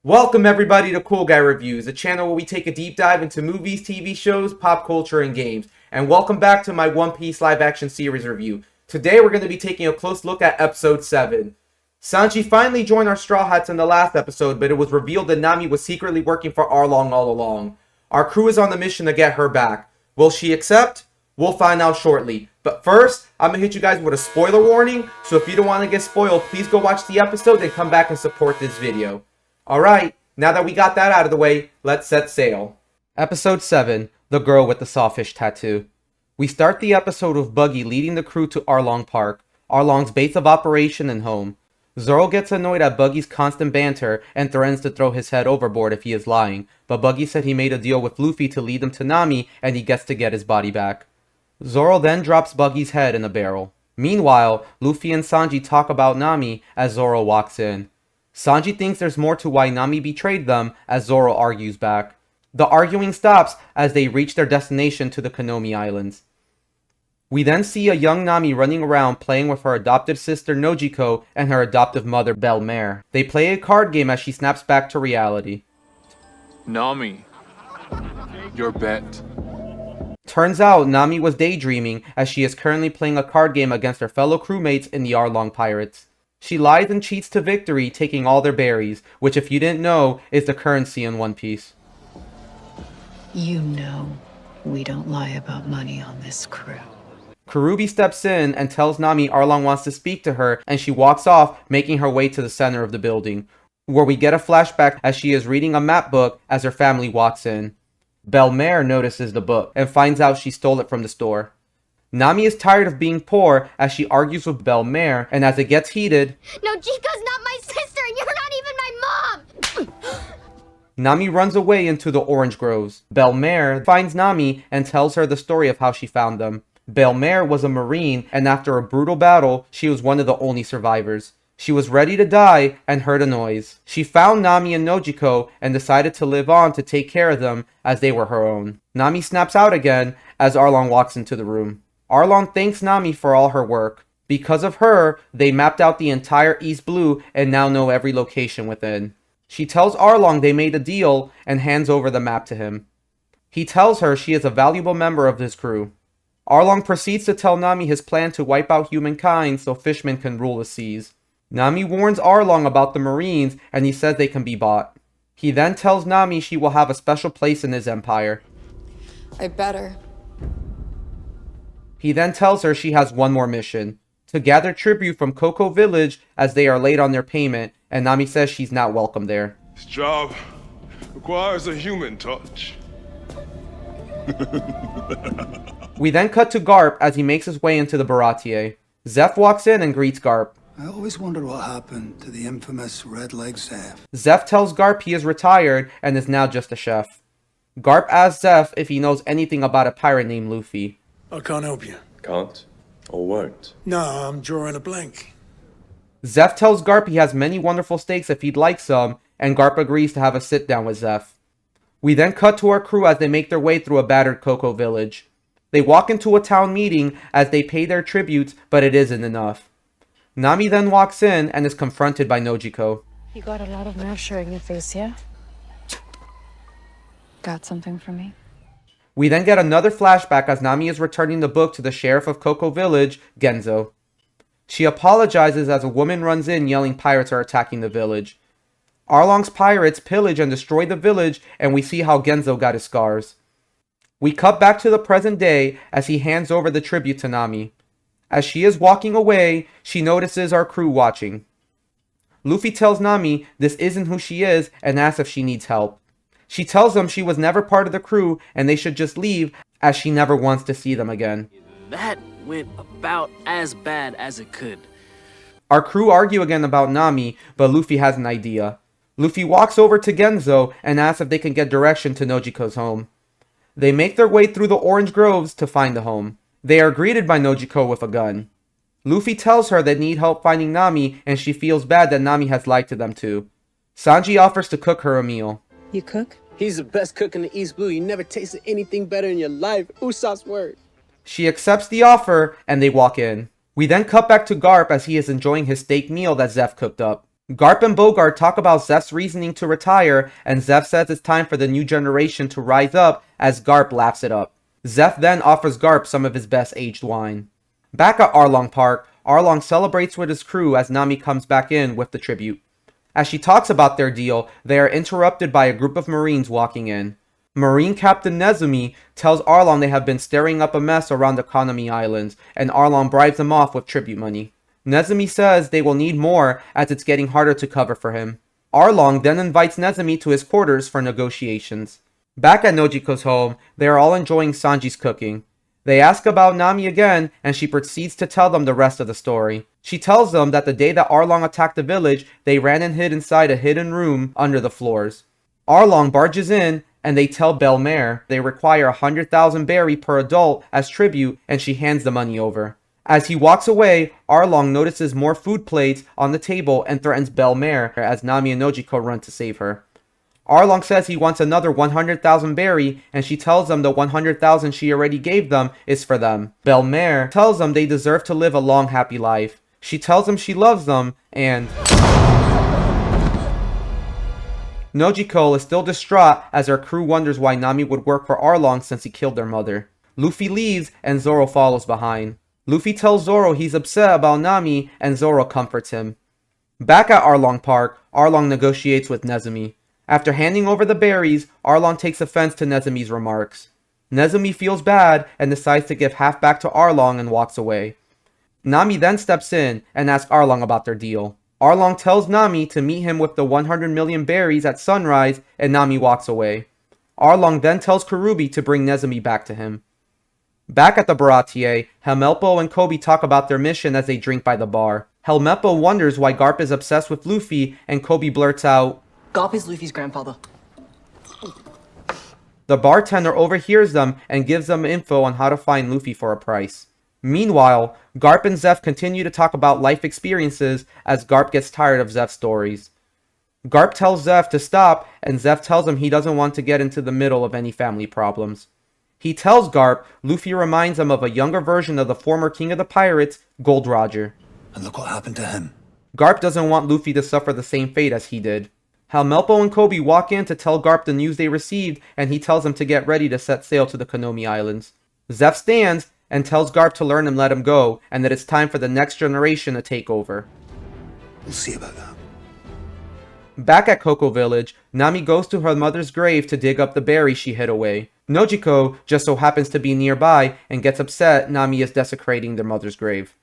Welcome everybody to Cool Guy Reviews, a channel where we take a deep dive into movies, TV shows, pop culture, and games. And welcome back to my One Piece live action series review. Today we're going to be taking a close look at episode 7. Sanji finally joined our Straw Hats in the last episode, but it was revealed that Nami was secretly working for Arlong all along. Our crew is on the mission to get her back. Will she accept? We'll find out shortly. But first, I'm going to hit you guys with a spoiler warning, so if you don't want to get spoiled, please go watch the episode and come back and support this video. Alright, now that we got that out of the way, let's set sail. Episode 7, The Girl with the Sawfish Tattoo. We start the episode with Buggy leading the crew to Arlong Park, Arlong's base of operation and home. Zoro gets annoyed at Buggy's constant banter and threatens to throw his head overboard if he is lying, but Buggy said he made a deal with Luffy to lead him to Nami and he gets to get his body back. Zoro then drops Buggy's head in a barrel. Meanwhile, Luffy and Sanji talk about Nami as Zoro walks in. Sanji thinks there's more to why Nami betrayed them as Zoro argues back. The arguing stops as they reach their destination to the Konomi Islands. We then see a young Nami running around playing with her adopted sister Nojiko and her adoptive mother Belle-Mère. They play a card game as she snaps back to reality. Nami, your bet. Turns out Nami was daydreaming as she is currently playing a card game against her fellow crewmates in the Arlong Pirates. She lies and cheats to victory, taking all their berries, which if you didn't know, is the currency in One Piece. You know, we don't lie about money on this crew. Kurubi steps in and tells Nami Arlong wants to speak to her, and she walks off, making her way to the center of the building, where we get a flashback as she is reading a map book as her family walks in. Belle-Mère notices the book and finds out she stole it from the store. Nami is tired of being poor as she argues with Belle-Mère, and as it gets heated, Nojiko's not my sister and you're not even my mom! Nami runs away into the orange groves. Belle-Mère finds Nami and tells her the story of how she found them. Belle-Mère was a marine, and after a brutal battle, she was one of the only survivors. She was ready to die and heard a noise. She found Nami and Nojiko and decided to live on to take care of them as they were her own. Nami snaps out again as Arlong walks into the room. Arlong thanks Nami for all her work. Because of her, they mapped out the entire East Blue and now know every location within. She tells Arlong they made a deal and hands over the map to him. He tells her she is a valuable member of his crew. Arlong proceeds to tell Nami his plan to wipe out humankind so fishmen can rule the seas. Nami warns Arlong about the Marines and he says they can be bought. He then tells Nami she will have a special place in his empire. I better. He then tells her she has one more mission, to gather tribute from Koko village as they are late on their payment, and Nami says she's not welcome there. This job requires a human touch. We then cut to Garp as he makes his way into the Baratier. Zeph walks in and greets Garp. I always wondered what happened to the infamous Red Leg Zeph. Zeph tells Garp he is retired and is now just a chef. Garp asks Zeph if he knows anything about a pirate named Luffy. I can't help you. Can't or won't? No, I'm drawing a blank. Zeph tells Garp he has many wonderful steaks if he'd like some, and Garp agrees to have a sit down with Zeph. We then cut to our crew as they make their way through a battered Koko village. They walk into a town meeting as they pay their tributes, but it isn't enough. Nami then walks in and is confronted by Nojiko. You got a lot of nerve showing your face, yeah? Got something for me? We then get another flashback as Nami is returning the book to the sheriff of Koko village, Genzo. She apologizes as a woman runs in yelling pirates are attacking the village. Arlong's pirates pillage and destroy the village, and we see how Genzo got his scars. We cut back to the present day as he hands over the tribute to Nami. As she is walking away, she notices our crew watching. Luffy tells Nami this isn't who she is and asks if she needs help. She tells them she was never part of the crew and they should just leave as she never wants to see them again. That went about as bad as it could. Our crew argue again about Nami, but Luffy has an idea. Luffy walks over to Genzo and asks if they can get direction to Nojiko's home. They make their way through the orange groves to find the home. They are greeted by Nojiko with a gun. Luffy tells her they need help finding Nami and she feels bad that Nami has lied to them too. Sanji offers to cook her a meal. You cook? He's the best cook in the East Blue. You never tasted anything better in your life. Usopp's word. She accepts the offer and they walk in. We then cut back to Garp as he is enjoying his steak meal that Zeph cooked up. Garp and Bogart talk about Zeph's reasoning to retire, and Zeph says it's time for the new generation to rise up as Garp laughs it up. Zeph then offers Garp some of his best aged wine. Back at Arlong Park, Arlong celebrates with his crew as Nami comes back in with the tribute. As she talks about their deal, they are interrupted by a group of Marines walking in. Marine Captain Nezumi tells Arlong they have been stirring up a mess around the Konami Islands, and Arlong bribes them off with tribute money. Nezumi says they will need more as it's getting harder to cover for him. Arlong then invites Nezumi to his quarters for negotiations. Back at Nojiko's home, they are all enjoying Sanji's cooking. They ask about Nami again, and she proceeds to tell them the rest of the story. She tells them that the day that Arlong attacked the village, they ran and hid inside a hidden room under the floors. Arlong barges in, and they tell Belmare they require 100,000 berry per adult as tribute, and she hands the money over. As he walks away, Arlong notices more food plates on the table and threatens Belmare as Nami and Nojiko run to save her. Arlong says he wants another 100,000 berry, and she tells him the 100,000 she already gave them is for them. Belmare tells them they deserve to live a long, happy life. She tells him she loves them, and Nojiko is still distraught as her crew wonders why Nami would work for Arlong since he killed their mother. Luffy leaves, and Zoro follows behind. Luffy tells Zoro he's upset about Nami, and Zoro comforts him. Back at Arlong Park, Arlong negotiates with Nezumi. After handing over the berries, Arlong takes offense to Nezumi's remarks. Nezumi feels bad and decides to give half back to Arlong and walks away. Nami then steps in and asks Arlong about their deal. Arlong tells Nami to meet him with the 100 million berries at sunrise, and Nami walks away. Arlong then tells Kurubi to bring Nezumi back to him. Back at the Baratier, Helmeppo and Koby talk about their mission as they drink by the bar. Helmeppo wonders why Garp is obsessed with Luffy, and Koby blurts out, Garp is Luffy's grandfather. The bartender overhears them and gives them info on how to find Luffy for a price. Meanwhile, Garp and Zeph continue to talk about life experiences as Garp gets tired of Zeph's stories. Garp tells Zeph to stop, and Zeph tells him he doesn't want to get into the middle of any family problems. He tells Garp Luffy reminds him of a younger version of the former king of the pirates, Gold Roger. And look what happened to him. Garp doesn't want Luffy to suffer the same fate as he did. Helmeppo and Koby walk in to tell Garp the news they received, and he tells them to get ready to set sail to the Konami Islands. Zeph stands and tells Garp to learn and let him go, and that it's time for the next generation to take over. We'll see about that. Back at Koko Village, Nami goes to her mother's grave to dig up the berry she hid away. Nojiko just so happens to be nearby and gets upset Nami is desecrating their mother's grave.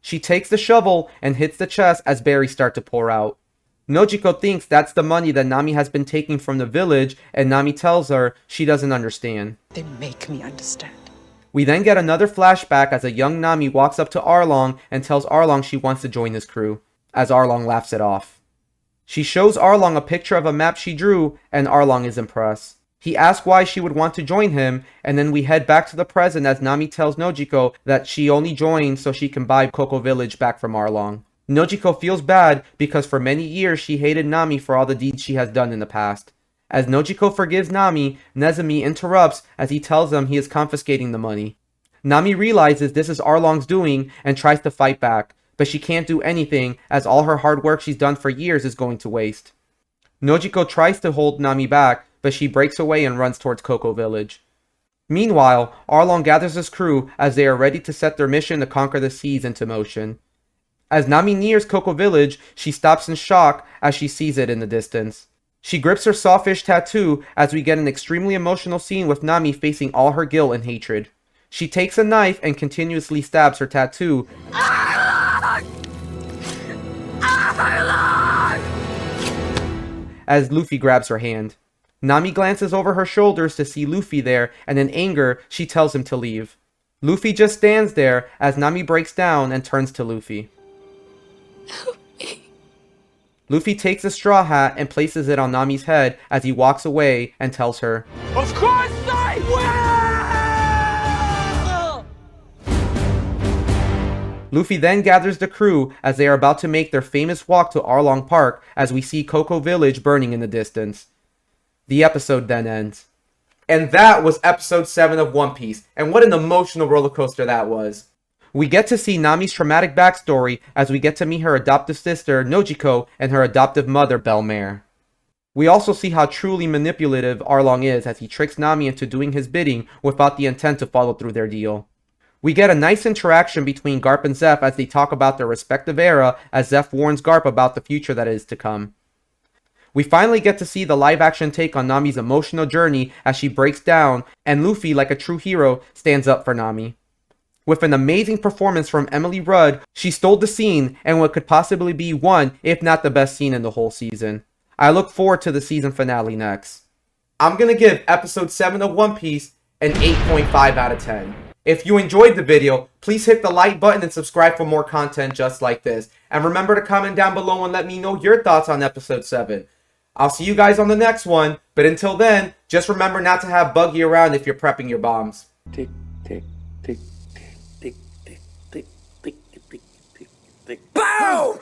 She takes the shovel and hits the chest as berries start to pour out. Nojiko thinks that's the money that Nami has been taking from the village, and Nami tells her she doesn't understand. They make me understand. We then get another flashback as a young Nami walks up to Arlong and tells Arlong she wants to join his crew, as Arlong laughs it off. She shows Arlong a picture of a map she drew, and Arlong is impressed. He asks why she would want to join him, and then we head back to the present as Nami tells Nojiko that she only joined so she can buy Koko Village back from Arlong. Nojiko feels bad because for many years she hated Nami for all the deeds she has done in the past. As Nojiko forgives Nami, Nezumi interrupts as he tells them he is confiscating the money. Nami realizes this is Arlong's doing and tries to fight back, but she can't do anything as all her hard work she's done for years is going to waste. Nojiko tries to hold Nami back, but she breaks away and runs towards Koko Village. Meanwhile, Arlong gathers his crew as they are ready to set their mission to conquer the seas into motion. As Nami nears Koko Village, she stops in shock as she sees it in the distance. She grips her sawfish tattoo as we get an extremely emotional scene with Nami facing all her guilt and hatred. She takes a knife and continuously stabs her tattoo as Luffy grabs her hand. Nami glances over her shoulders to see Luffy there, and in anger, she tells him to leave. Luffy just stands there as Nami breaks down and turns to Luffy. Luffy takes a straw hat and places it on Nami's head as he walks away and tells her, Of course I will! Luffy then gathers the crew as they are about to make their famous walk to Arlong Park as we see Koko Village burning in the distance. The episode then ends. And that was episode 7 of One Piece, and what an emotional roller coaster that was. We get to see Nami's traumatic backstory as we get to meet her adoptive sister, Nojiko, and her adoptive mother, Belmare. We also see how truly manipulative Arlong is as he tricks Nami into doing his bidding without the intent to follow through their deal. We get a nice interaction between Garp and Zeph as they talk about their respective era as Zeph warns Garp about the future that is to come. We finally get to see the live-action take on Nami's emotional journey as she breaks down, and Luffy, like a true hero, stands up for Nami. With an amazing performance from Emily Rudd, she stole the scene and what could possibly be one, if not the best scene in the whole season. I look forward to the season finale next. I'm going to give episode 7 of One Piece an 8.5 out of 10. If you enjoyed the video, please hit the like button and subscribe for more content just like this. And remember to comment down below and let me know your thoughts on episode 7. I'll see you guys on the next one, but until then, just remember not to have Buggy around if you're prepping your bombs. Tick, tick, tick, tick, tick, tick, tick, tick, tick, tick. Boom!